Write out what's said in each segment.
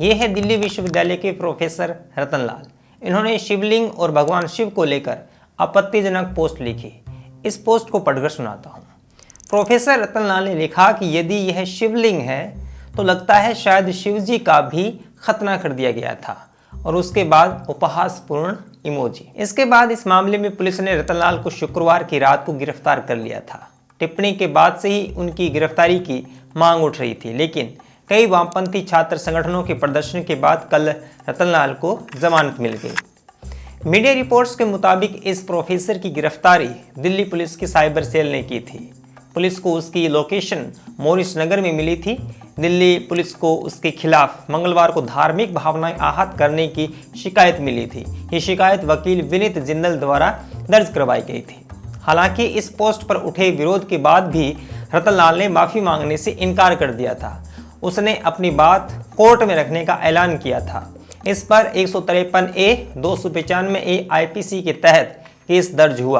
ये है दिल्ली विश्वविद्यालय के प्रोफेसर रतन लाल। इन्होंने शिवलिंग और भगवान शिव को लेकर आपत्तिजनक पोस्ट लिखी। इस पोस्ट को पढ़कर सुनाता हूँ। प्रोफेसर रतन लाल ने लिखा कि यदि यह शिवलिंग है तो लगता है शायद शिव जी का भी खतना कर दिया गया था, और उसके बाद उपहासपूर्ण इमोजी। इसके बाद इस मामले में पुलिस ने रतनलाल को शुक्रवार की रात को गिरफ्तार कर लिया था। टिप्पणी के बाद से ही उनकी गिरफ्तारी की मांग उठ रही थी, लेकिन कई वामपंथी छात्र संगठनों के प्रदर्शन के बाद कल रतनलाल को जमानत मिल गई। मीडिया रिपोर्ट्स के मुताबिक इस प्रोफेसर की गिरफ्तारी दिल्ली पुलिस की साइबर सेल ने की थी। पुलिस को उसकी लोकेशन मोरिस नगर में मिली थी। दिल्ली पुलिस को उसके खिलाफ मंगलवार को धार्मिक भावनाएं आहत करने की शिकायत मिली थी। ये शिकायत वकील विनीत जिंदल द्वारा दर्ज करवाई गई थी। हालांकि इस पोस्ट पर उठे विरोध के बाद भी रतनलाल ने माफी मांगने से इनकार कर दिया था। उसने अपनी बात कोर्ट में रखने का ऐलान किया था। इस पर 153A 295A IPC के तहत केस दर्ज हुआ।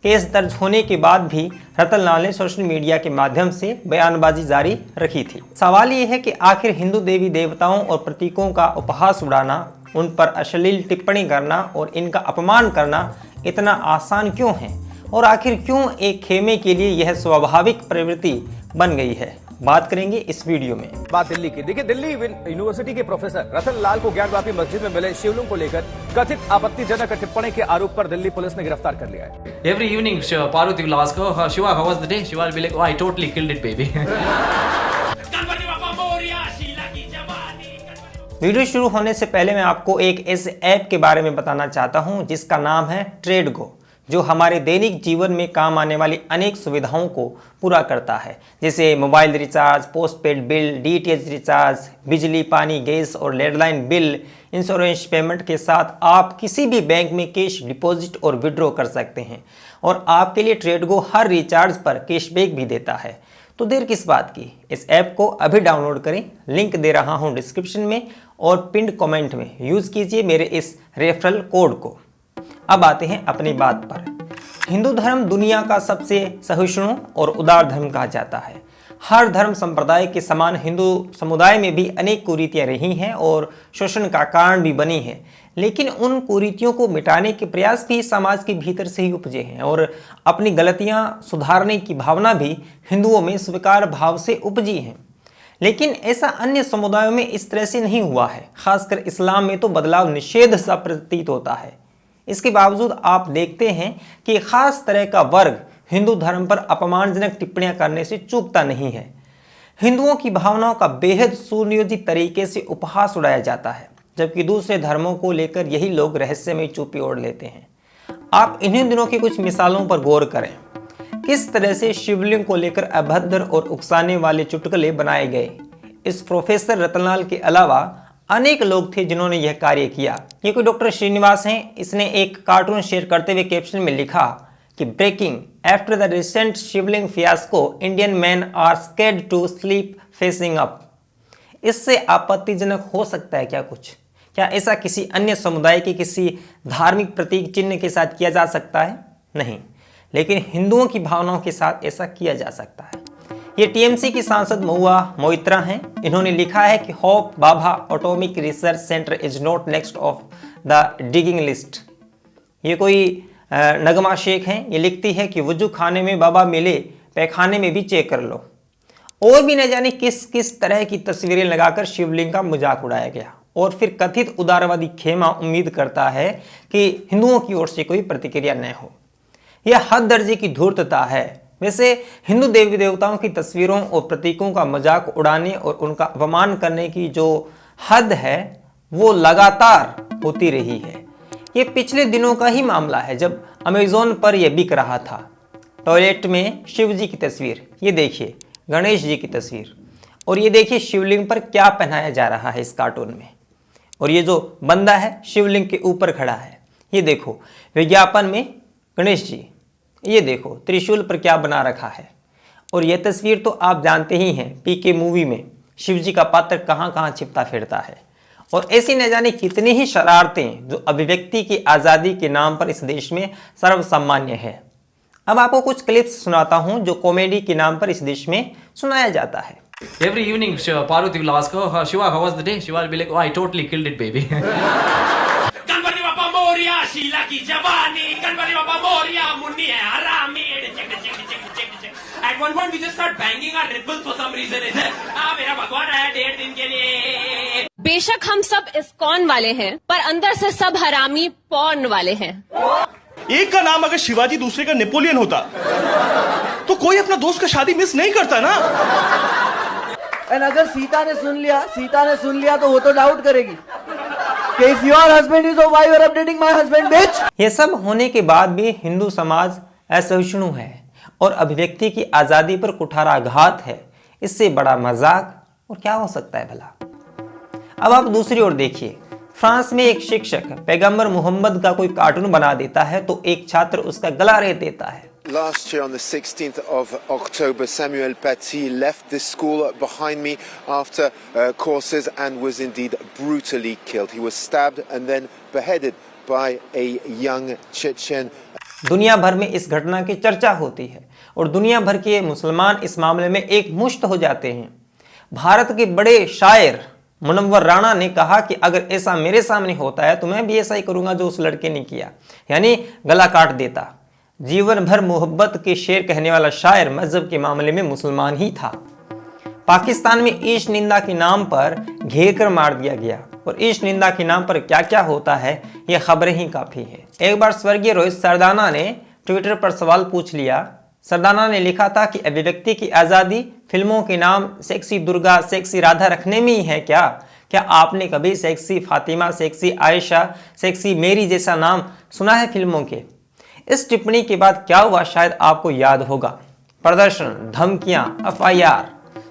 केस दर्ज होने के बाद भी रतनलाल ने सोशल मीडिया के माध्यम से बयानबाजी जारी रखी थी। सवाल ये है कि आखिर हिंदू देवी देवताओं और प्रतीकों का उपहास उड़ाना, उन पर अश्लील टिप्पणी करना और इनका अपमान करना इतना आसान क्यों है, और आखिर क्यों एक खेमे के लिए यह स्वाभाविक प्रवृत्ति बन गई है। बात करेंगे इस वीडियो में। बात दिल्ली की। देखिए, दिल्ली यूनिवर्सिटी के प्रोफेसर रतन लाल को ज्ञानवापी मस्जिद में मिले शिवलिंग को लेकर कथित आपत्तिजनक टिप्पणी के आरोप पर दिल्ली पुलिस ने गिरफ्तार कर लिया है। Every evening, Parvati will ask, "Oh, Shiva, how was the day?" Shiva will be like, "Oh, I totally killed it, baby." Video शुरू होने से पहले मैं आपको एक ऐसे ऐप के बारे में बताना चाहता हूं जिसका नाम है ट्रेडगो, जो हमारे दैनिक जीवन में काम आने वाली अनेक सुविधाओं को पूरा करता है, जैसे mobile recharge, postpaid bill, DTH recharge, बिजली, पानी, गैस और लैंडलाइन बिल, इंश्योरेंस पेमेंट के साथ आप किसी भी बैंक में कैश डिपॉजिट और विड्रॉ कर सकते हैं। और आपके लिए ट्रेडगो हर रिचार्ज पर कैशबैक भी देता है। तो देर किस बात की, इस ऐप को अभी डाउनलोड करें। लिंक दे रहा हूँ डिस्क्रिप्शन में और पिंड कमेंट में। यूज़ कीजिए मेरे इस रेफरल कोड को। अब आते हैं अपनी बात पर। हिंदू धर्म दुनिया का सबसे सहिष्णु और उदार धर्म कहा जाता है। हर धर्म संप्रदाय के समान हिंदू समुदाय में भी अनेक कुरीतियां रही हैं और शोषण का कारण भी बनी हैं, लेकिन उन कुरीतियों को मिटाने के प्रयास भी समाज के भीतर से ही उपजे हैं, और अपनी गलतियां सुधारने की भावना भी हिंदुओं में स्वीकार भाव से उपजी है। लेकिन ऐसा अन्य समुदायों में इस तरह से नहीं हुआ है। खासकर इस्लाम में तो बदलाव निषेध सा प्रतीत होता है। इसके बावजूद आप देखते हैं कि खास तरह का वर्ग हिंदू धर्म पर अपमानजनक टिप्पणियां करने से चूकता नहीं है। हिंदुओं की भावनाओं का बेहद सुनियोजित तरीके से उपहास उड़ाया जाता है, जबकि दूसरे धर्मों को लेकर यही लोग रहस्यमय चुप्पी ओढ़ लेते हैं। आप इन्हीं दिनों की कुछ मिसालों पर गौर करें। किस तरह से शिवलिंग को लेकर अभद्र और उकसाने वाले चुटकुले बनाए गए। इस प्रोफेसर रतनलाल के अलावा अनेक लोग थे जिन्होंने यह कार्य किया। ये कोई डॉक्टर श्रीनिवास हैं। इसने एक कार्टून शेयर करते हुए कैप्शन में लिखा कि breaking, after the recent Shivling fiasco Indian man are scared to sleep facing up. इससे आपत्तिजनक हो सकता है क्या कुछ? क्या ऐसा किसी अन्य समुदाय के किसी धार्मिक प्रतीक चिन्ह के साथ किया जा सकता है? नहीं, लेकिन हिंदुओं की भावनाओं के साथ ऐसा किया जा सकता है। ये TMC की सांसद महुआ मोइत्रा हैं। इन्होंने लिखा है कि hope Baba atomic research centre is not next of the digging list. ये कोई नगमा शेख हैं। ये लिखती है कि वजू खाने में बाबा मिले, पैखाने में भी चेक कर लो। और भी न जाने किस किस तरह की तस्वीरें लगाकर शिवलिंग का मजाक उड़ाया गया। और फिर कथित उदारवादी खेमा उम्मीद करता है कि हिंदुओं की ओर से कोई प्रतिक्रिया न हो। यह हद दर्जे की धूर्तता है। वैसे हिंदू देवी देवताओं की तस्वीरों और प्रतीकों का मजाक उड़ाने और उनका अपमान करने की जो हद है वो लगातार होती रही है। ये पिछले दिनों का ही मामला है जब अमेज़न पर यह बिक रहा था। टॉयलेट में शिव जी की तस्वीर, ये देखिए गणेश जी की तस्वीर, और ये देखिए शिवलिंग पर क्या पहनाया जा रहा है इस कार्टून में। और ये जो बंदा है शिवलिंग के ऊपर खड़ा है, ये देखो विज्ञापन में गणेश जी, ये देखो त्रिशूल पर क्या बना रखा है। और यह तस्वीर तो आप जानते ही हैं PK मूवी में शिव जी का पात्र कहाँ कहाँ छिपता फिरता है। और ऐसी न जाने कितनी ही शरारतें जो अभिव्यक्ति की आज़ादी के नाम पर इस देश में सर्वसामान्य है। अब आपको कुछ क्लिप्स सुनाता हूं जो कॉमेडी के नाम पर इस देश में सुनाया जाता है। Every evening, Parvati will ask, "Oh, Shiva, how was the day?" Shiva will be like, "Oh, I totally killed it, baby." Ganpati Bappa Moriya Sheila की जवानी गणपति बाप्पा मोरिया मुन्नी है हरामी At one point we just start banging our nipples for some reason. मेरा भगवान आया 1.5 दिन के लिए. बेशक हम सब इस्कॉन वाले हैं, पर अंदर से सब हरामी पॉर्न वाले हैं। एक का नाम अगर शिवाजी दूसरे का नेपोलियन होता तो कोई अपना दोस्त का शादी मिस नहीं करता ना। एंड अगर सीता ने सुन लिया तो वो तो डाउट करेगी कि if your husband is, oh why you are updating my husband, bitch? ये सब होने के बाद भी हिंदू समाज असहिष्णु है और अभिव्यक्ति की आजादी पर कुठाराघात है। इससे बड़ा मजाक और क्या हो सकता है भला। अब आप दूसरी ओर देखिए, फ्रांस में एक शिक्षक पैगंबर मोहम्मद का कोई कार्टून बना देता है तो एक छात्र उसका गला रेत देता है। Last year on the 16th of October, Samuel Paty left this school behind me after courses and was indeed brutally killed. He was stabbed and then beheaded by a young Chechen. दुनिया भर में इस घटना की चर्चा होती है और दुनिया भर के मुसलमान इस मामले में एक मुश्त हो जाते हैं। भारत के बड़े शायर मुनव्वर राणा ने कहा कि अगर ऐसा मेरे सामने होता है तो मैं भी ऐसा ही करूंगा जो उस लड़के ने किया, यानी गला काट देता। जीवन भर मोहब्बत के शेर कहने वाला शायर मजहब के मामले में मुसलमान ही था। पाकिस्तान में ईश निंदा के नाम पर घेर कर मार दिया गया और ईश निंदा के नाम पर क्या क्या होता है यह खबरें ही काफी है। एक बार स्वर्गीय रोहित सरदाना ने ट्विटर पर सवाल पूछ लिया। सरदाना ने लिखा था कि अभिव्यक्ति की आज़ादी फिल्मों के नाम सेक्सी दुर्गा, सेक्सी राधा रखने में ही है क्या? क्या आपने कभी sexy Fatima, sexy Ayesha, sexy मेरी जैसा नाम सुना है फिल्मों के? इस टिप्पणी के बाद क्या हुआ शायद आपको याद होगा। प्रदर्शन, धमकियां, FIR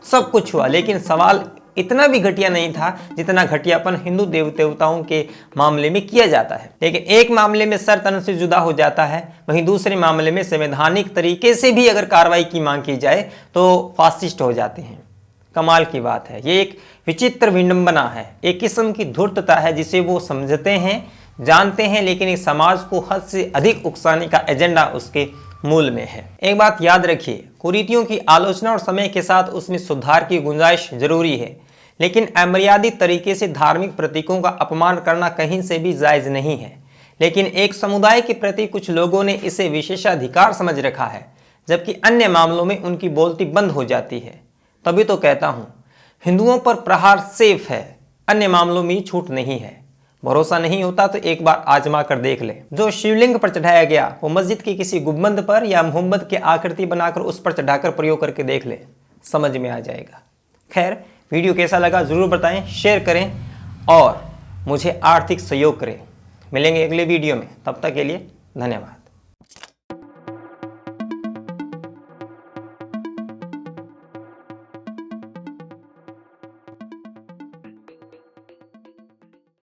सब कुछ हुआ, लेकिन सवाल इतना भी घटिया नहीं था जितना घटियापन हिंदू देवताओं के मामले में किया जाता है। लेकिन एक मामले में सर तन से जुदा हो जाता है, वहीं दूसरे मामले में संवैधानिक तरीके से भी अगर कार्रवाई की मांग की जाए तो फासिस्ट हो जाते हैं। कमाल की बात है, ये एक विचित्र विडंबना है, एक किस्म की धूर्तता है जिसे वो समझते हैं, जानते हैं, लेकिन इस समाज को हद से अधिक उकसाने का एजेंडा उसके मूल में है। एक बात याद रखिए, कुरीतियों की आलोचना और समय के साथ उसमें सुधार की गुंजाइश जरूरी है, लेकिन अमर्यादित तरीके से धार्मिक प्रतीकों का अपमान करना कहीं से भी जायज नहीं है। लेकिन एक समुदाय के प्रति कुछ लोगों ने इसे विशेषाधिकार समझ रखा है, जबकि अन्य मामलों में उनकी बोलती बंद हो जाती है। तभी तो कहता हूं, हिंदुओं पर प्रहार सेफ है, अन्य मामलों में छूट नहीं है। भरोसा नहीं होता तो एक बार आजमा कर देख ले। जो शिवलिंग पर चढ़ाया गया वो मस्जिद की किसी गुंबद पर या मोहम्मद की आकृति बनाकर उस पर चढ़ाकर प्रयोग करके देख ले, समझ में आ जाएगा। खैर, वीडियो कैसा लगा जरूर बताएं, शेयर करें और मुझे आर्थिक सहयोग करें। मिलेंगे अगले वीडियो में, तब तक के लिए धन्यवाद।